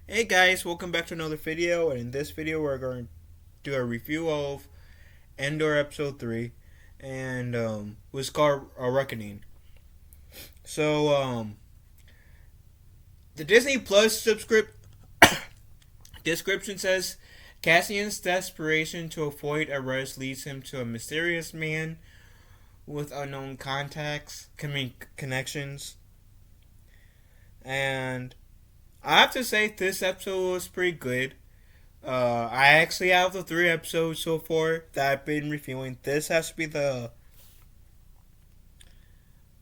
Hey guys, welcome back to another video, and in this video we're going to do a review of Andor episode 3, and was called A Reckoning. So the Disney Plus description says, Cassian's desperation to avoid arrest leads him to a mysterious man with unknown connections, and I have to say this episode was pretty good. I actually have the 3 episodes so far that I've been reviewing. This has to be the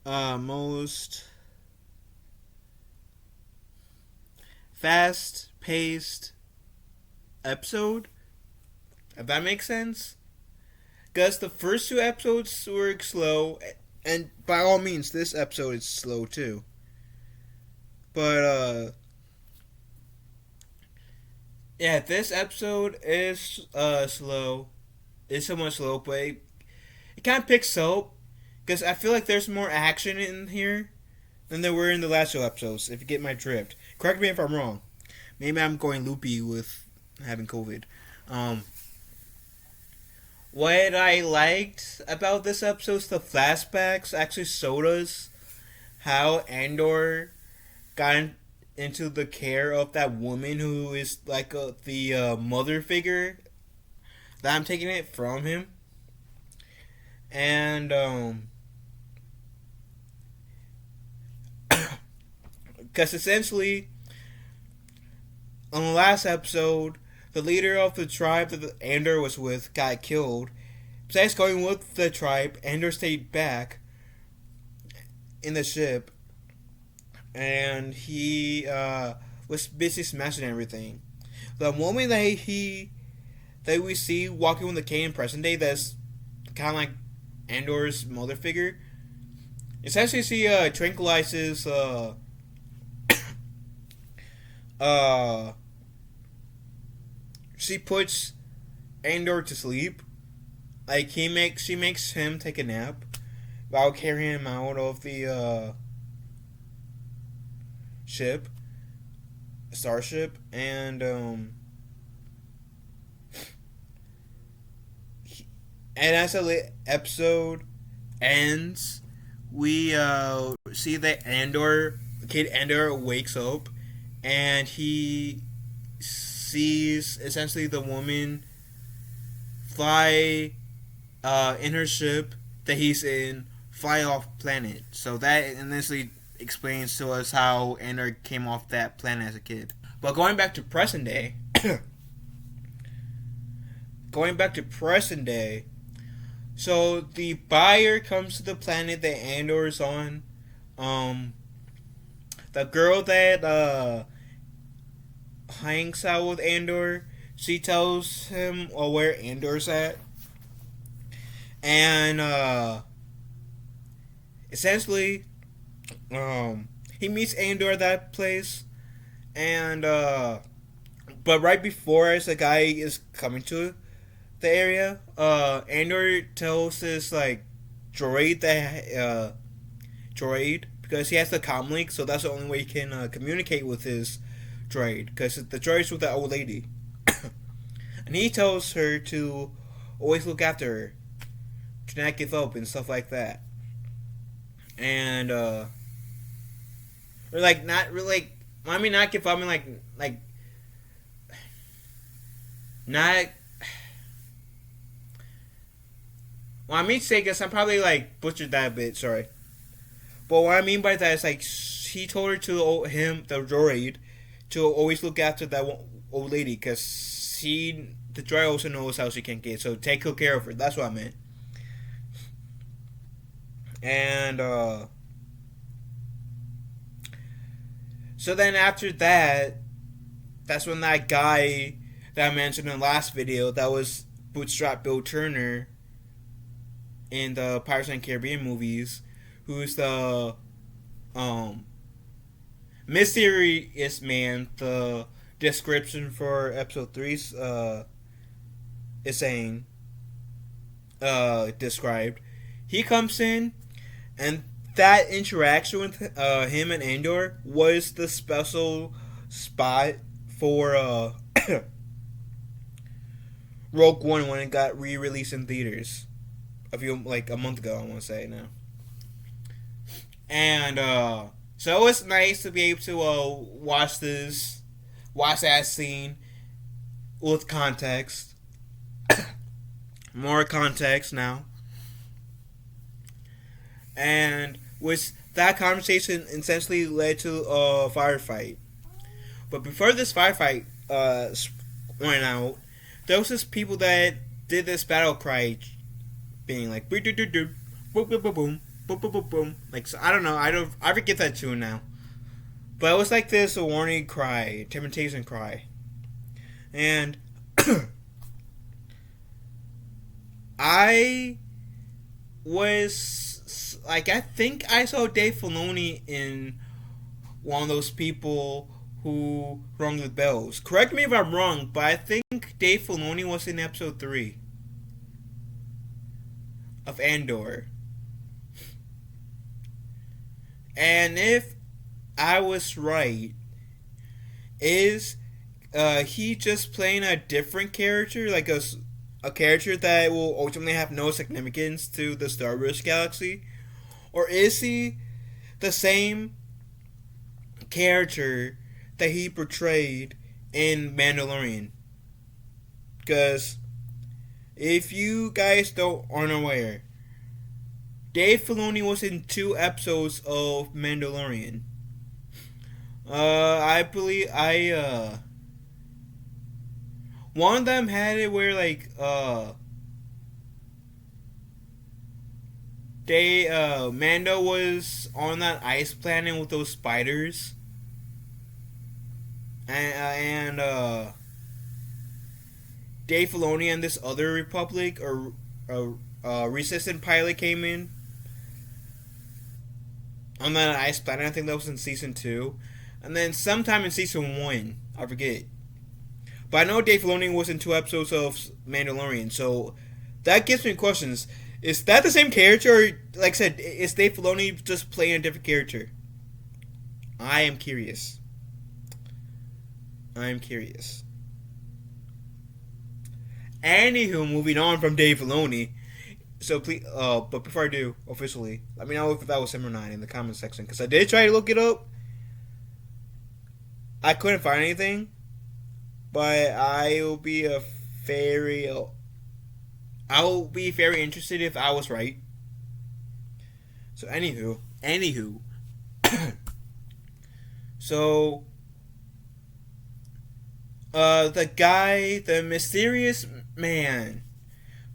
most fast-paced episode, if that makes sense. Because the first 2 episodes were slow, and by all means, this episode is slow too. But yeah, this episode is slow. It's somewhat slow, but it kind of picks up because I feel like there's more action in here than there were in the last 2 episodes. If you get my drift, correct me if I'm wrong. Maybe I'm going loopy with having COVID. What I liked about this episode is the flashbacks actually showed us how Andor got into the care of that woman who is like the mother figure that I'm taking it from him. And because essentially on the last episode, the leader of the tribe that Andor was with got killed. Besides going with the tribe, Andor stayed back in the ship, and he was busy smashing everything. The moment that we see walking with the K in present day, that's kind of like Andor's mother figure. Essentially, she tranquilizes she puts Andor to sleep. Like she makes him take a nap while carrying him out of the starship, and as the episode ends, we see that Kid Andor wakes up, and he sees essentially the woman fly in her ship that he's in, fly off planet. So that initially explains to us how Andor came off that planet as a kid. But going back to present day, so the buyer comes to the planet that Andor is on. The girl that hangs out with Andor, she tells him where Andor's at, and essentially, he meets Andor at that place, and but right before as the guy is coming to the area, Andor tells this like droid, because he has the comm link, so that's the only way he can communicate with his droid, because the droid's with the old lady, and he tells her to always look after her, to not give up and stuff like that, and or like not really like, I mean not give up, I mean like not. Well, I mean say, guess I'm probably like butchered that a bit. Sorry, but what I mean by that is like he told her the droid, to always look after that old lady, because the droid also knows how she can get. So take good care of her. That's what I meant. And so then after that, that's when that guy that I mentioned in the last video, that was Bootstrap Bill Turner in the Pirates and Caribbean movies, who's the mysterious man. The description for episode 3 is saying described. He comes in, and that interaction with him and Andor was the special spot for Rogue One when it got re-released in theaters a month ago. I want to say now, and so it was nice to be able to watch that scene with context, more context now, and which that conversation essentially led to a firefight. But before this firefight went out, there was just people that did this battle cry, being like boom, boom, boom, boom, boom, boom, boom, boom, boom, boom. Like, so I don't know, I forget that tune now, but it was like this a warning cry, temptation cry, and I was like, I think I saw Dave Filoni in one of those people who rung the bells. Correct me if I'm wrong, but I think Dave Filoni was in episode 3 of Andor. And if I was right, is he just playing a different character, like a character that will ultimately have no significance to the Star Wars galaxy? Or is he the same character that he portrayed in Mandalorian? Because if you guys aren't aware, Dave Filoni was in 2 episodes of Mandalorian. I believe one of them had it where like Mando was on that ice planet with those spiders, and Dave Filoni and this other Republic or resistant pilot came in on that ice planet. I think that was in season 2, and then sometime in season 1, I forget. But I know Dave Filoni was in 2 episodes of Mandalorian, so that gives me questions. Is that the same character? Or, like I said, is Dave Filoni just playing a different character? I am curious. Anywho, moving on from Dave Filoni. So please, but before I do, officially, let me know if that was him or not in the comment section. Because I did try to look it up. I couldn't find anything. But I will be very interested if I was right. So anywho, so the mysterious man,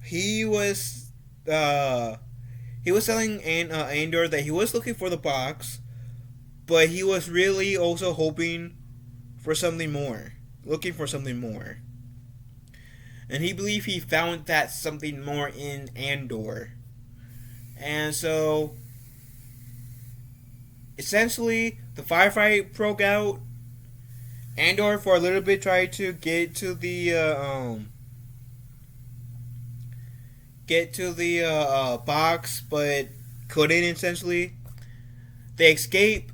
he was telling Andor that he was looking for the box, but he was really also hoping for something more. Looking for something more. And he believed he found that something more in Andor. And so, essentially, the firefight broke out. Andor, for a little bit, tried to get to the box, but couldn't. Essentially, they escape.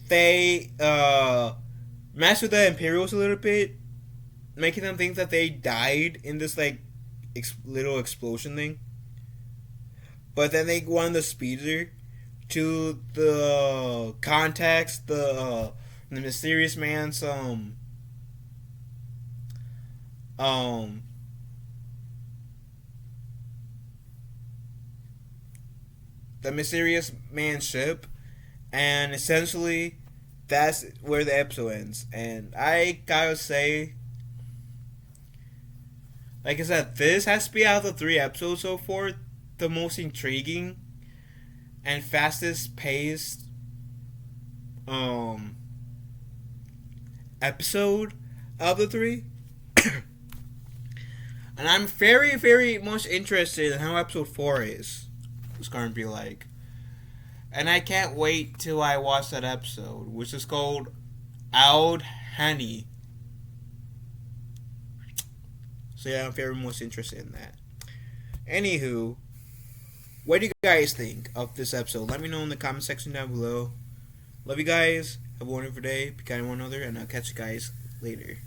They mess with the Imperials a little bit, making them think that they died in this like little explosion thing. But then they go on the speeder to the contacts, the mysterious man's the mysterious man's ship, and essentially that's where the episode ends. And I gotta say, like I said, this has to be out of the 3 episodes so far the most intriguing and fastest paced episode of the 3. And I'm very, very much interested in how episode 4 is going to be like. And I can't wait till I watch that episode, which is called Oud Honey. So yeah, I'm very much interested in that. Anywho, what do you guys think of this episode? Let me know in the comment section down below. Love you guys. Have a wonderful day. Be kind to one another, and I'll catch you guys later. later.